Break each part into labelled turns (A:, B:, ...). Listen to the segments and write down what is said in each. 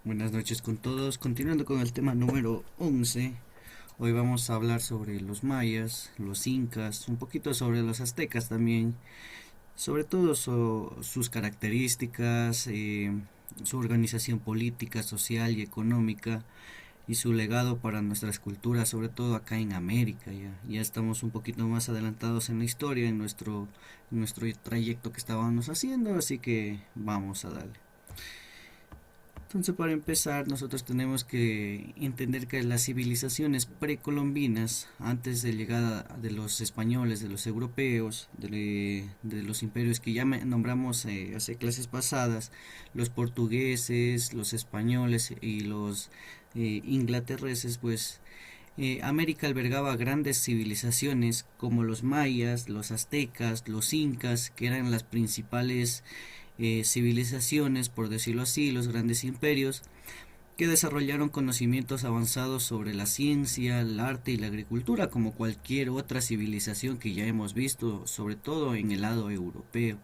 A: Buenas noches con todos. Continuando con el tema número 11, hoy vamos a hablar sobre los mayas, los incas, un poquito sobre los aztecas también, sobre todo sus características, su organización política, social y económica y su legado para nuestras culturas, sobre todo acá en América. Ya estamos un poquito más adelantados en la historia, en nuestro trayecto que estábamos haciendo, así que vamos a darle. Entonces, para empezar, nosotros tenemos que entender que las civilizaciones precolombinas, antes de llegada de los españoles, de los europeos, de los imperios que ya nombramos hace clases pasadas, los portugueses, los españoles y los inglaterreses, pues América albergaba grandes civilizaciones como los mayas, los aztecas, los incas, que eran las principales civilizaciones, por decirlo así, los grandes imperios, que desarrollaron conocimientos avanzados sobre la ciencia, el arte y la agricultura, como cualquier otra civilización que ya hemos visto, sobre todo en el lado europeo.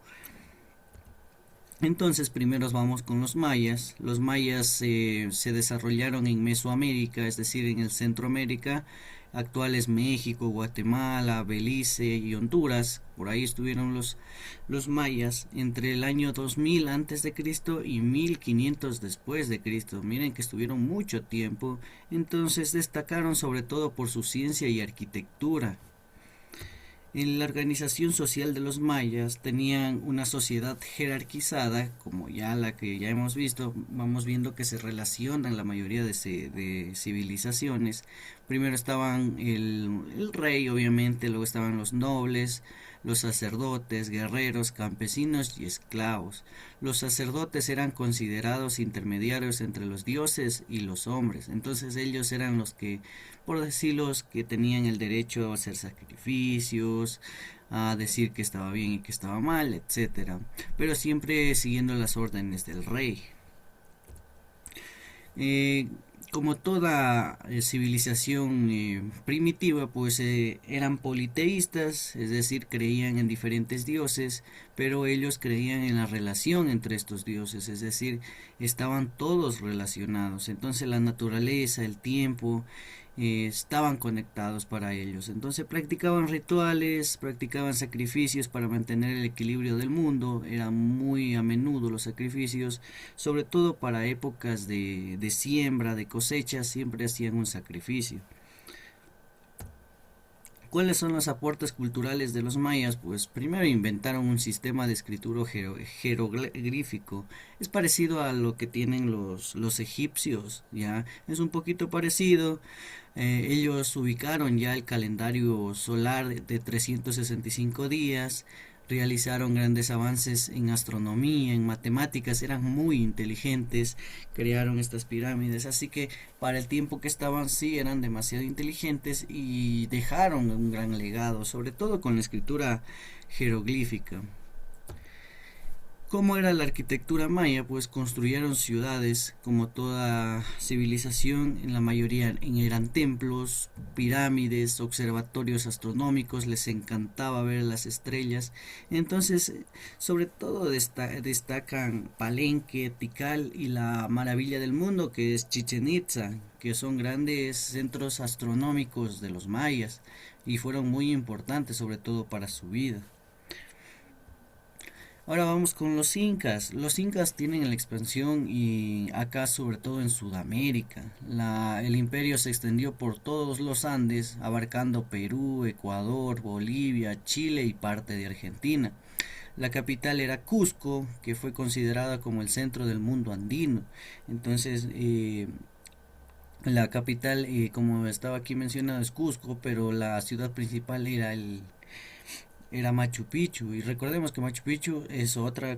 A: Entonces, primero vamos con los mayas. Los mayas se desarrollaron en Mesoamérica, es decir, en el Centroamérica, actuales México, Guatemala, Belice y Honduras. Por ahí estuvieron los mayas entre el año 2000 antes de Cristo y 1500 después de Cristo. Miren que estuvieron mucho tiempo. Entonces destacaron sobre todo por su ciencia y arquitectura. En la organización social de los mayas tenían una sociedad jerarquizada, como ya la que ya hemos visto, vamos viendo que se relacionan la mayoría de civilizaciones. Primero estaban el rey, obviamente, luego estaban los nobles, los sacerdotes, guerreros, campesinos y esclavos. Los sacerdotes eran considerados intermediarios entre los dioses y los hombres, entonces ellos eran los que, por decirlo, que tenían el derecho a hacer sacrificios, a decir que estaba bien y que estaba mal, etcétera, pero siempre siguiendo las órdenes del rey. Eh, Como toda civilización primitiva, pues eran politeístas, es decir, creían en diferentes dioses, pero ellos creían en la relación entre estos dioses, es decir, estaban todos relacionados. Entonces la naturaleza, el tiempo, estaban conectados para ellos. Entonces practicaban rituales, practicaban sacrificios para mantener el equilibrio del mundo. Eran muy a menudo los sacrificios, sobre todo para épocas de siembra, de cosecha, siempre hacían un sacrificio. ¿Cuáles son los aportes culturales de los mayas? Pues primero inventaron un sistema de escritura jeroglífico. Es parecido a lo que tienen los egipcios, ¿ya? Es un poquito parecido. Ellos ubicaron ya el calendario solar de 365 días, realizaron grandes avances en astronomía, en matemáticas, eran muy inteligentes, crearon estas pirámides, así que para el tiempo que estaban sí eran demasiado inteligentes y dejaron un gran legado, sobre todo con la escritura jeroglífica. ¿Cómo era la arquitectura maya? Pues construyeron ciudades como toda civilización, en la mayoría eran templos, pirámides, observatorios astronómicos, les encantaba ver las estrellas. Entonces, sobre todo destacan Palenque, Tikal y la maravilla del mundo que es Chichen Itza, que son grandes centros astronómicos de los mayas y fueron muy importantes sobre todo para su vida. Ahora vamos con los incas. Los incas tienen la expansión y acá sobre todo en Sudamérica. El imperio se extendió por todos los Andes, abarcando Perú, Ecuador, Bolivia, Chile y parte de Argentina. La capital era Cusco, que fue considerada como el centro del mundo andino. Entonces, la capital, como estaba aquí mencionado, es Cusco, pero la ciudad principal era Machu Picchu. Y recordemos que Machu Picchu es otro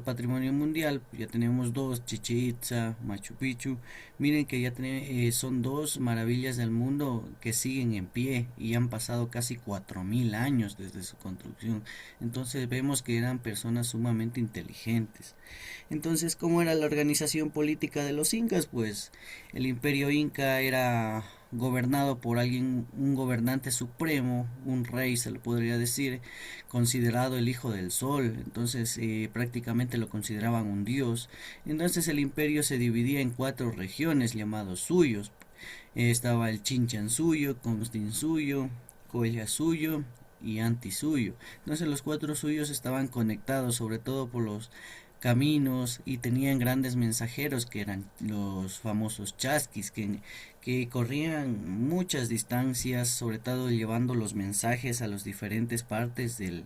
A: patrimonio mundial. Ya tenemos dos: Chichén Itzá, Machu Picchu. Miren que son dos maravillas del mundo que siguen en pie y han pasado casi 4000 años desde su construcción. Entonces vemos que eran personas sumamente inteligentes. Entonces, ¿cómo era la organización política de los incas? Pues el imperio inca era gobernado por alguien, un gobernante supremo, un rey se lo podría decir, considerado el hijo del sol. Entonces prácticamente lo consideraban un dios. Entonces el imperio se dividía en cuatro regiones llamados suyos. Estaba el Chinchansuyo, Constinsuyo, Collasuyo y Antisuyo. Entonces los cuatro suyos estaban conectados sobre todo por los caminos y tenían grandes mensajeros que eran los famosos chasquis que corrían muchas distancias, sobre todo llevando los mensajes a las diferentes partes de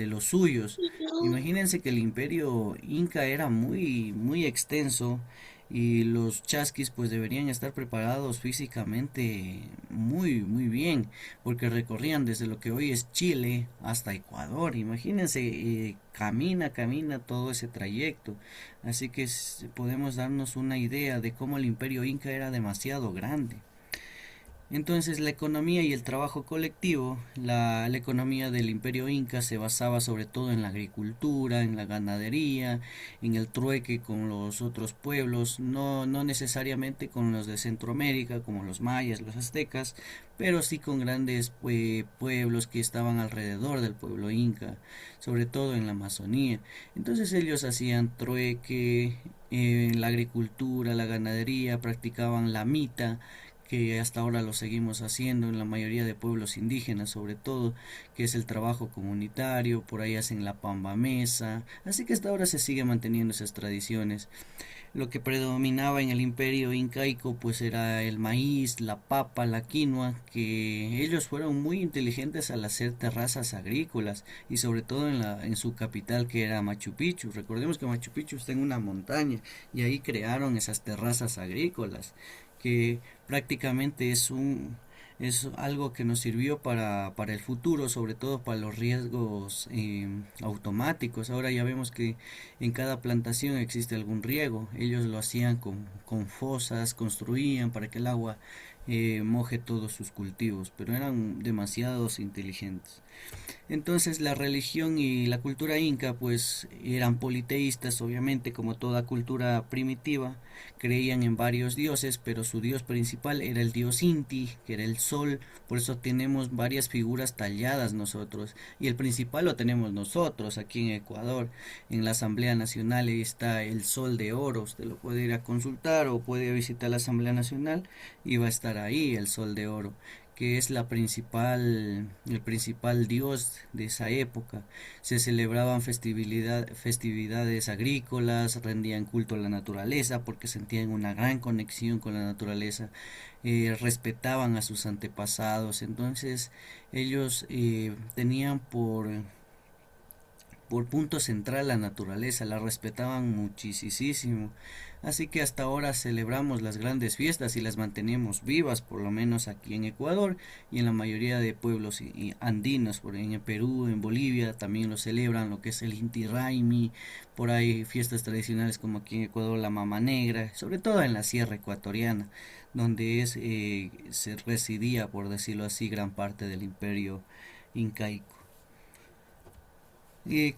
A: los suyos. Imagínense que el imperio inca era muy extenso y los chasquis pues deberían estar preparados físicamente muy bien, porque recorrían desde lo que hoy es Chile hasta Ecuador. Imagínense, camina todo ese trayecto. Así que podemos darnos una idea de cómo el imperio inca era demasiado grande. Entonces la economía y el trabajo colectivo, la economía del imperio inca se basaba sobre todo en la agricultura, en la ganadería, en el trueque con los otros pueblos, no necesariamente con los de Centroamérica como los mayas, los aztecas, pero sí con grandes pueblos que estaban alrededor del pueblo inca, sobre todo en la Amazonía. Entonces ellos hacían trueque, la agricultura, la ganadería, practicaban la mita, que hasta ahora lo seguimos haciendo en la mayoría de pueblos indígenas, sobre todo, que es el trabajo comunitario, por ahí hacen la pamba mesa, así que hasta ahora se sigue manteniendo esas tradiciones. Lo que predominaba en el imperio incaico pues era el maíz, la papa, la quinoa, que ellos fueron muy inteligentes al hacer terrazas agrícolas y sobre todo en su capital que era Machu Picchu. Recordemos que Machu Picchu está en una montaña y ahí crearon esas terrazas agrícolas que prácticamente es algo que nos sirvió para el futuro, sobre todo para los riesgos automáticos. Ahora ya vemos que en cada plantación existe algún riego. Ellos lo hacían con fosas, construían para que el agua moje todos sus cultivos, pero eran demasiados inteligentes. Entonces la religión y la cultura inca pues eran politeístas, obviamente, como toda cultura primitiva, creían en varios dioses, pero su dios principal era el dios Inti, que era el sol. Por eso tenemos varias figuras talladas nosotros, y el principal lo tenemos nosotros aquí en Ecuador. En la Asamblea Nacional está el sol de oro, usted lo puede ir a consultar o puede visitar la Asamblea Nacional y va a estar ahí el sol de oro, que es el principal dios de esa época. Se celebraban festividades agrícolas, rendían culto a la naturaleza porque sentían una gran conexión con la naturaleza, respetaban a sus antepasados. Entonces ellos tenían por punto central la naturaleza, la respetaban muchísimo. Así que hasta ahora celebramos las grandes fiestas y las mantenemos vivas, por lo menos aquí en Ecuador y en la mayoría de pueblos andinos, por en Perú, en Bolivia también lo celebran, lo que es el Inti Raymi, por ahí fiestas tradicionales como aquí en Ecuador la Mama Negra, sobre todo en la sierra ecuatoriana, donde se residía, por decirlo así, gran parte del imperio incaico.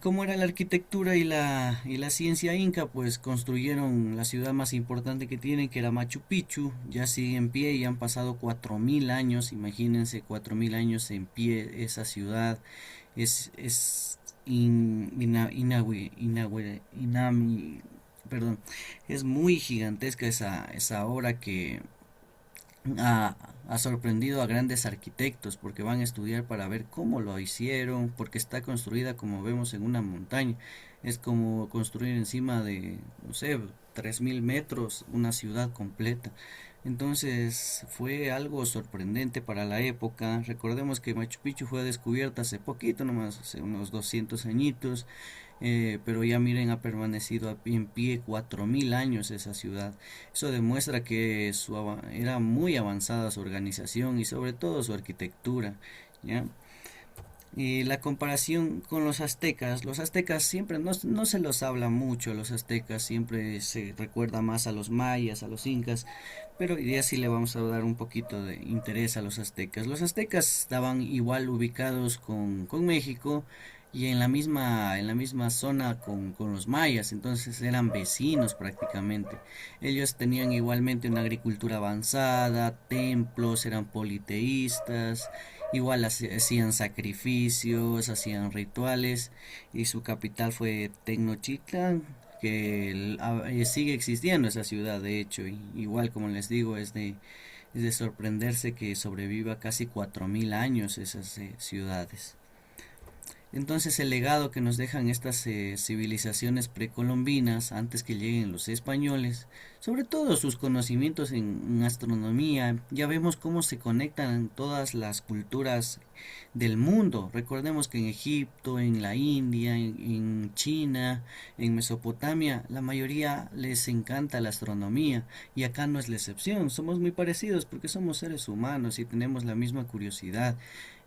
A: ¿Cómo era la arquitectura y la ciencia inca? Pues construyeron la ciudad más importante que tienen, que era Machu Picchu, ya sigue en pie y han pasado 4000 años, imagínense 4000 años en pie esa ciudad, es perdón, es muy gigantesca esa obra que ha sorprendido a grandes arquitectos porque van a estudiar para ver cómo lo hicieron, porque está construida como vemos en una montaña. Es como construir encima de, no sé, 3000 metros una ciudad completa. Entonces fue algo sorprendente para la época. Recordemos que Machu Picchu fue descubierta hace poquito, nomás hace unos 200 añitos, pero ya miren, ha permanecido en pie 4000 años esa ciudad. Eso demuestra que era muy avanzada su organización y sobre todo su arquitectura, ¿ya? Y la comparación con los aztecas siempre no se los habla mucho, los aztecas siempre se recuerda más a los mayas, a los incas, pero hoy día sí le vamos a dar un poquito de interés a los aztecas. Los aztecas estaban igual ubicados con México, y en la misma zona con los mayas, entonces eran vecinos prácticamente. Ellos tenían igualmente una agricultura avanzada, templos, eran politeístas, igual hacían sacrificios, hacían rituales, y su capital fue Tenochtitlan, que sigue existiendo esa ciudad de hecho, y igual como les digo es de sorprenderse que sobreviva casi 4000 años esas ciudades. Entonces el legado que nos dejan estas civilizaciones precolombinas antes que lleguen los españoles, sobre todo sus conocimientos en astronomía, ya vemos cómo se conectan todas las culturas del mundo. Recordemos que en Egipto, en la India, en China, en Mesopotamia, la mayoría les encanta la astronomía y acá no es la excepción. Somos muy parecidos porque somos seres humanos y tenemos la misma curiosidad.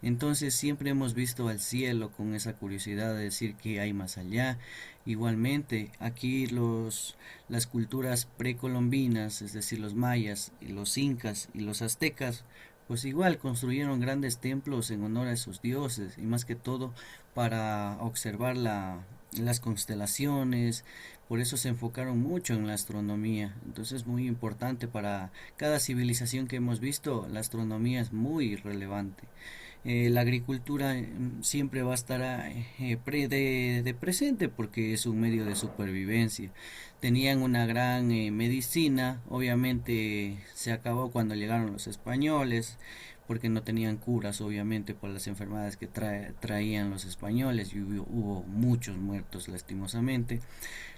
A: Entonces siempre hemos visto al cielo con esa curiosidad de decir que hay más allá. Igualmente, aquí las culturas precolombinas, es decir, los mayas, y los incas y los aztecas, pues igual construyeron grandes templos en honor a esos dioses y más que todo para observar las constelaciones. Por eso se enfocaron mucho en la astronomía. Entonces, muy importante para cada civilización que hemos visto, la astronomía es muy relevante. La agricultura siempre va a estar de presente porque es un medio de supervivencia. Tenían una gran medicina, obviamente se acabó cuando llegaron los españoles porque no tenían curas obviamente por las enfermedades que traían los españoles y hubo muchos muertos lastimosamente.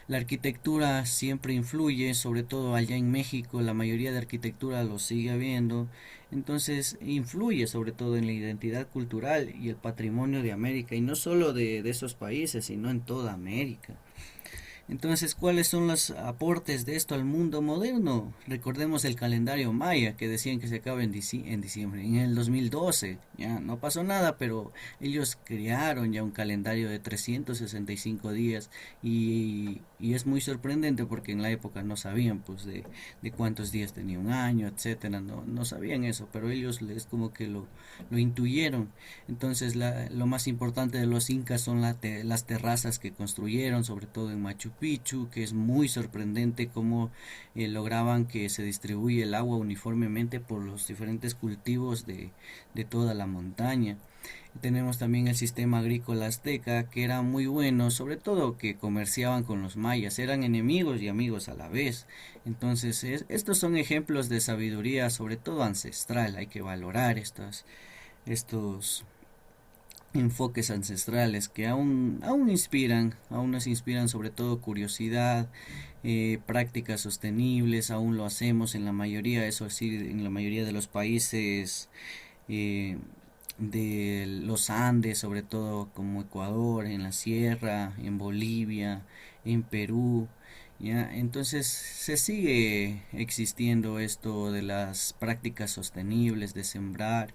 A: La arquitectura siempre influye, sobre todo allá en México, la mayoría de arquitectura lo sigue habiendo, entonces influye sobre todo en la identidad cultural y el patrimonio de América, y no solo de esos países, sino en toda América. Entonces, ¿cuáles son los aportes de esto al mundo moderno? Recordemos el calendario maya que decían que se acaba en diciembre, en el 2012. Ya no pasó nada, pero ellos crearon ya un calendario de 365 días y es muy sorprendente porque en la época no sabían pues de cuántos días tenía un año, etcétera, no sabían eso, pero ellos les como que lo intuyeron. Entonces, lo más importante de los incas son las terrazas que construyeron, sobre todo en Machu Picchu, que es muy sorprendente cómo lograban que se distribuye el agua uniformemente por los diferentes cultivos de toda la montaña. Tenemos también el sistema agrícola azteca, que era muy bueno, sobre todo que comerciaban con los mayas, eran enemigos y amigos a la vez. Entonces, estos son ejemplos de sabiduría, sobre todo ancestral, hay que valorar estos enfoques ancestrales que aún nos inspiran sobre todo curiosidad, prácticas sostenibles, aún lo hacemos en la mayoría, eso sí, en la mayoría de los países eh, de los Andes, sobre todo como Ecuador, en la sierra, en Bolivia, en Perú. Ya, entonces se sigue existiendo esto de las prácticas sostenibles de sembrar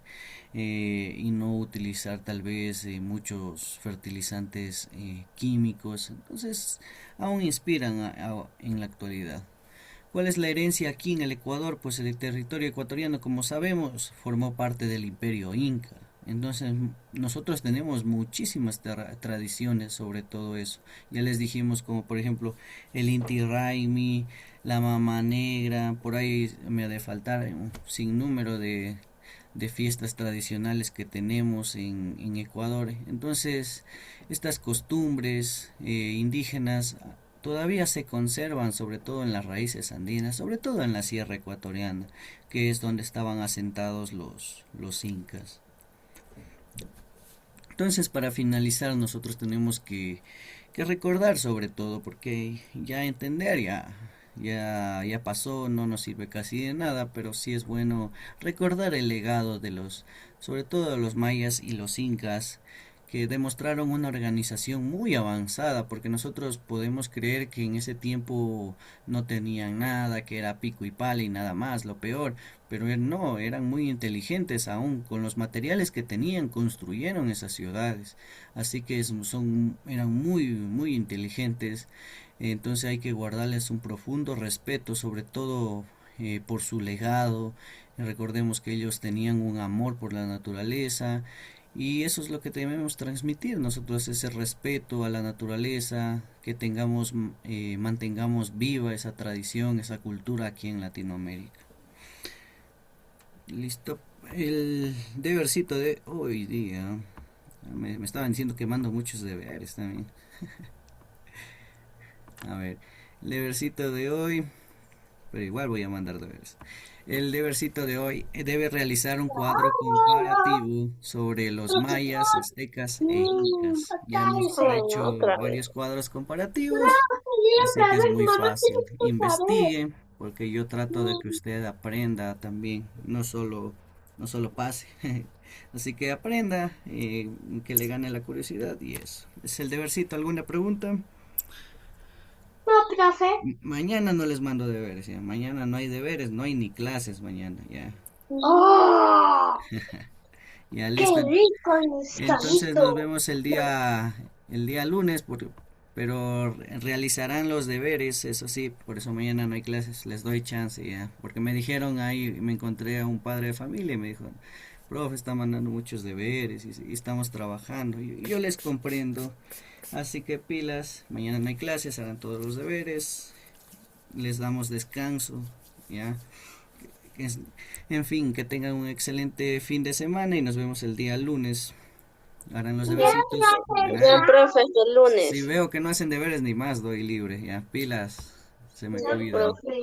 A: y no utilizar tal vez muchos fertilizantes químicos. Entonces aún inspiran en la actualidad. ¿Cuál es la herencia aquí en el Ecuador? Pues el territorio ecuatoriano, como sabemos, formó parte del imperio inca. Entonces nosotros tenemos muchísimas tradiciones sobre todo eso. Ya les dijimos como por ejemplo el Inti Raimi, la Mama Negra, por ahí me ha de faltar un sinnúmero de fiestas tradicionales que tenemos en Ecuador. Entonces, estas costumbres indígenas todavía se conservan, sobre todo en las raíces andinas, sobre todo en la sierra ecuatoriana, que es donde estaban asentados los incas. Entonces, para finalizar, nosotros tenemos que recordar sobre todo, porque ya entender ya pasó, no nos sirve casi de nada, pero sí es bueno recordar el legado de sobre todo de los mayas y los incas, que demostraron una organización muy avanzada, porque nosotros podemos creer que en ese tiempo no tenían nada, que era pico y pala y nada más, lo peor, pero no, eran muy inteligentes aún, con los materiales que tenían construyeron esas ciudades, así que eran muy inteligentes, entonces hay que guardarles un profundo respeto, sobre todo por su legado. Recordemos que ellos tenían un amor por la naturaleza Y eso es lo que debemos transmitir nosotros, ese respeto a la naturaleza, que tengamos, mantengamos viva esa tradición, esa cultura aquí en Latinoamérica. Listo. El debercito de hoy día. Me estaban diciendo que mando muchos deberes también. A ver, el debercito de hoy, pero igual voy a mandar deberes. El debercito de hoy debe realizar un cuadro comparativo sobre los mayas, aztecas e incas. Ya hemos hecho
B: Otra vez.
A: varios cuadros comparativos, así que es muy fácil. Investigue, porque yo trato de que usted aprenda también, no solo pase. Así que aprenda, que le gane la curiosidad y eso. Es el debercito. ¿Alguna pregunta?
B: No, profe.
A: Mañana no les mando deberes, ya. Mañana no hay deberes, no hay ni clases mañana, ya.
B: ¡Oh!
A: Ya
B: ¡Qué
A: listo.
B: rico
A: Entonces nos
B: pescadito!
A: vemos el día lunes, pero realizarán los deberes, eso sí, por eso mañana no hay clases, les doy chance ya, porque me dijeron ahí, me encontré a un padre de familia y me dijo, profe, está mandando muchos deberes y estamos trabajando, y yo les comprendo, así que pilas, mañana no hay clases, harán todos los deberes, les damos descanso, ya. Es- En fin, que tengan un excelente fin de semana y nos vemos el día lunes. Harán los
B: Ya,
A: debercitos.
B: ya,
A: Ah,
B: profe, hasta el
A: si
B: lunes.
A: veo que no hacen deberes ni más, doy libre. Ya, pilas. Se me
B: Ya,
A: cuidan.
B: profe.